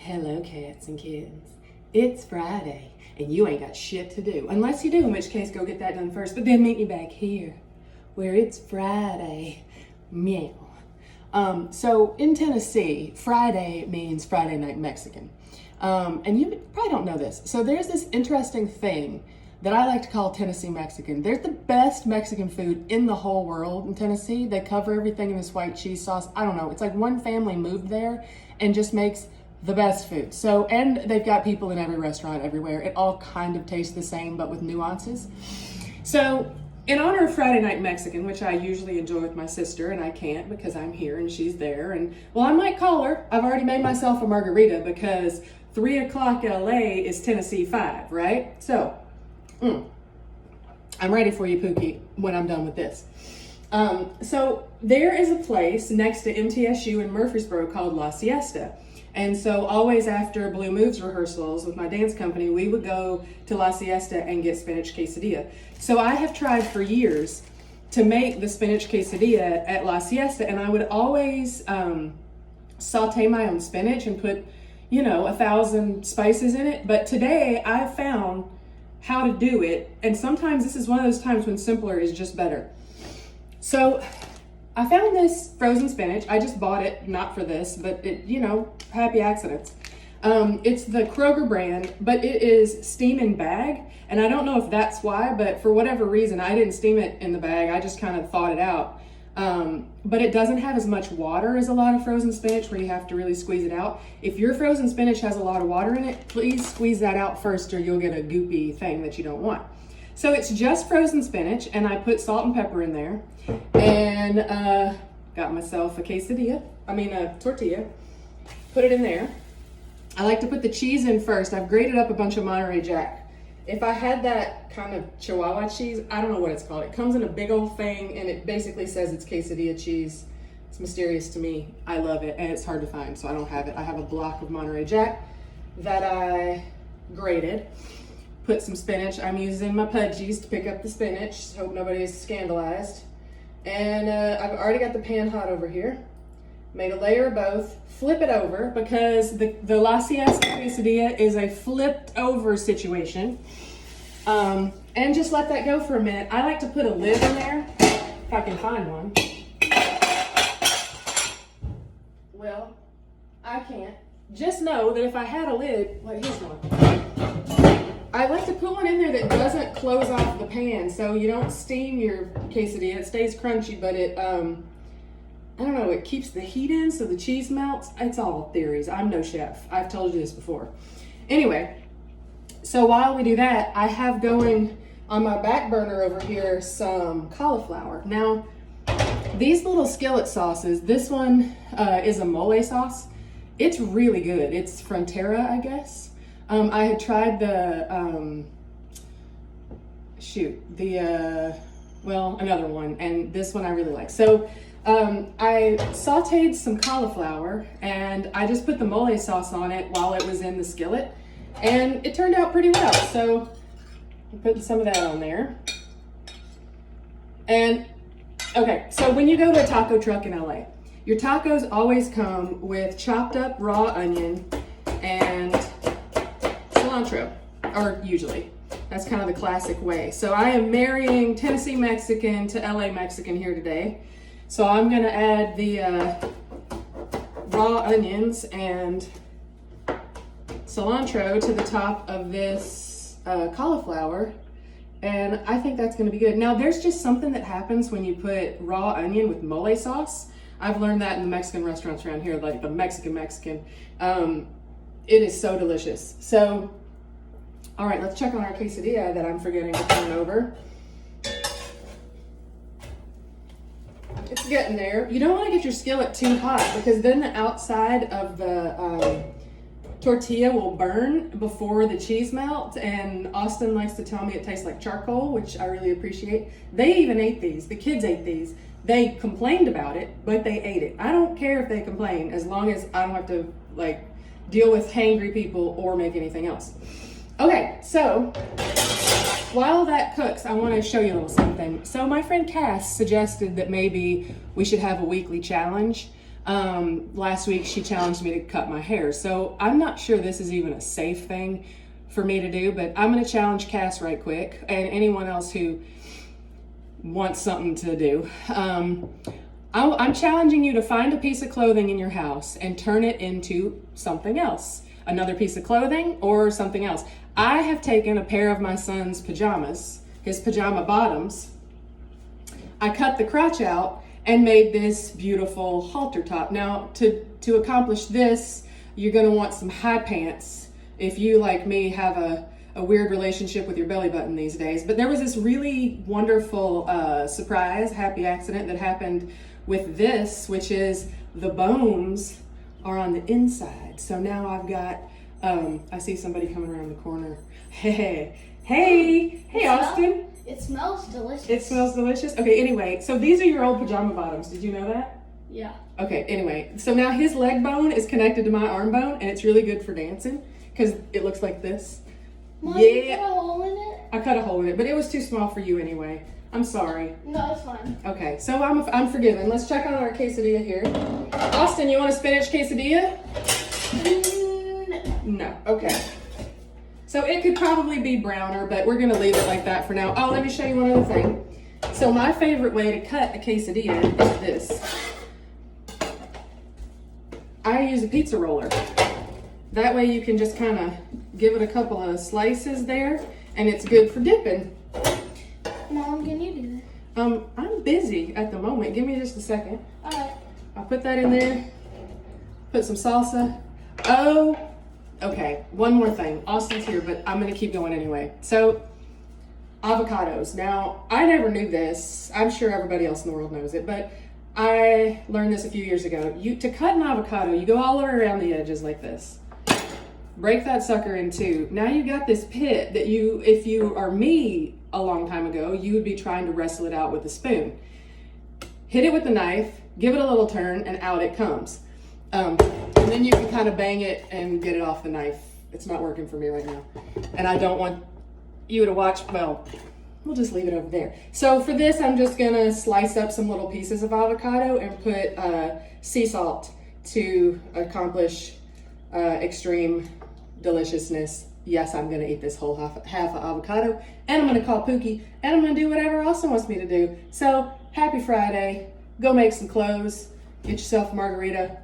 Hello, cats and kittens. It's Friday, and you ain't got shit to do. Unless you do, in which case, go get that done first. But then meet me back here, where it's Friday. Meow. So in Tennessee, Friday means Friday Night Mexican. And you probably don't know this. So there's this interesting thing that I like to call Tennessee Mexican. They're the best Mexican food in the whole world in Tennessee. They cover everything in this white cheese sauce. I don't know. It's like one family moved there and just makes the best food. So, and they've got people in every restaurant everywhere. It all kind of tastes the same, but with nuances. So, in honor of Friday Night Mexican, which I usually enjoy with my sister, and I can't because I'm here and she's there, and well, I might call her. I've already made myself a margarita because 3 o'clock LA is Tennessee 5, right? So, I'm ready for you, Pookie, when I'm done with this. So there is a place next to MTSU in Murfreesboro called La Siesta. And so always after Blue Moves rehearsals with my dance company, we would go to La Siesta and get spinach quesadilla. So I have tried for years to make the spinach quesadilla at La Siesta, and I would always saute my own spinach and put, 1,000 spices in it. But today I found how to do it, and sometimes this is one of those times when simpler is just better. So I found this frozen spinach. I just bought it, not for this, but it, happy accidents. It's the Kroger brand, but it is steam in bag, and I don't know if that's why, but for whatever reason, I didn't steam it in the bag. I just kind of thawed it out. But it doesn't have as much water as a lot of frozen spinach where you have to really squeeze it out. If your frozen spinach has a lot of water in it, please squeeze that out first or you'll get a goopy thing that you don't want. So it's just frozen spinach, and I put salt and pepper in there, and got myself a tortilla, put it in there. I like to put the cheese in first. I've grated up a bunch of Monterey Jack. If I had that kind of Chihuahua cheese, I don't know what it's called. It comes in a big old thing, and it basically says it's quesadilla cheese. It's mysterious to me. I love it, and it's hard to find, so I don't have it. I have a block of Monterey Jack that I grated. Put some spinach. I'm using my Pudgies to pick up the spinach. Hope nobody's scandalized. And I've already got the pan hot over here. Made a layer of both. Flip it over because the La Siesta quesadilla is a flipped over situation. And just let that go for a minute. I like to put a lid in there, if I can find one. Well, I can't. Just know that if I had a lid, here's one. I like to put one in there that doesn't close off the pan, so you don't steam your quesadilla. It stays crunchy, but it, it keeps the heat in so the cheese melts. It's all theories. I'm no chef. I've told you this before. Anyway, so while we do that, I have going on my back burner over here some cauliflower. Now, these little skillet sauces, this one is a mole sauce. It's really good. It's Frontera, I guess. I had tried another one, and this one I really like. So I sauteed some cauliflower, and I just put the mole sauce on it while it was in the skillet, and it turned out pretty well. So I'm putting some of that on there. And okay, so when you go to a taco truck in LA, your tacos always come with chopped up raw onion and cilantro, or usually. That's kind of the classic way. So I am marrying Tennessee Mexican to LA Mexican here today. So I'm gonna add the raw onions and cilantro to the top of this cauliflower, and I think that's gonna be good. Now there's just something that happens when you put raw onion with mole sauce. I've learned that in the Mexican restaurants around here, like the Mexican. It is so delicious. So, all right, let's check on our quesadilla that I'm forgetting to turn over. It's getting there. You don't want to get your skillet too hot because then the outside of the tortilla will burn before the cheese melts, and Austin likes to tell me it tastes like charcoal, which I really appreciate. They even ate these. The kids ate these. They complained about it, but they ate it. I don't care if they complain as long as I don't have to deal with hangry people or make anything else. Okay, so while that cooks, I want to show you a little something. So my friend Cass suggested that maybe we should have a weekly challenge. Last week she challenged me to cut my hair. So I'm not sure this is even a safe thing for me to do, but I'm going to challenge Cass right quick and anyone else who wants something to do. I'm challenging you to find a piece of clothing in your house and turn it into something else. Another piece of clothing or something else. I have taken a pair of my son's pajamas, his pajama bottoms. I cut the crotch out and made this beautiful halter top. Now, to accomplish this, you're gonna want some high pants if you, like me, have a weird relationship with your belly button these days. But there was this really wonderful surprise, happy accident that happened with this, which is the bones are on the inside. So now I've got, I see somebody coming around the corner. Hey, Austin. It smells delicious. It smells delicious? Okay, anyway, so these are your old pajama bottoms. Did you know that? Yeah. Okay, anyway, so now his leg bone is connected to my arm bone, and it's really good for dancing because it looks like this. Mom, you cut a hole in it? I cut a hole in it, but it was too small for you anyway. I'm sorry. No, it's fine. Okay, so I'm forgiven. Let's check on our quesadilla here. Austin, you want a spinach quesadilla? No. Okay. So it could probably be browner, but we're gonna leave it like that for now. Oh, let me show you one other thing. So my favorite way to cut a quesadilla is this. I use a pizza roller. That way you can just kind of give it a couple of slices there, and it's good for dipping. Mom, can you do that? I'm busy at the moment. Give me just a second. All right. I'll put that in there. Put some salsa. Oh, okay. One more thing. Austin's here, but I'm going to keep going anyway. So, avocados. Now, I never knew this. I'm sure everybody else in the world knows it, but I learned this a few years ago. To cut an avocado, you go all the way around the edges like this. Break that sucker in two. Now you got this pit that if you are me a long time ago, you would be trying to wrestle it out with a spoon. Hit it with the knife, give it a little turn, and out it comes. And then you can kind of bang it and get it off the knife. It's not working for me right now. And I don't want you to watch, well, we'll just leave it over there. So for this, I'm just gonna slice up some little pieces of avocado and put sea salt to accomplish extreme deliciousness. Yes, I'm gonna eat this whole half of avocado, and I'm gonna call Pookie, and I'm gonna do whatever Austin wants me to do. So happy Friday, go make some clothes, get yourself a margarita,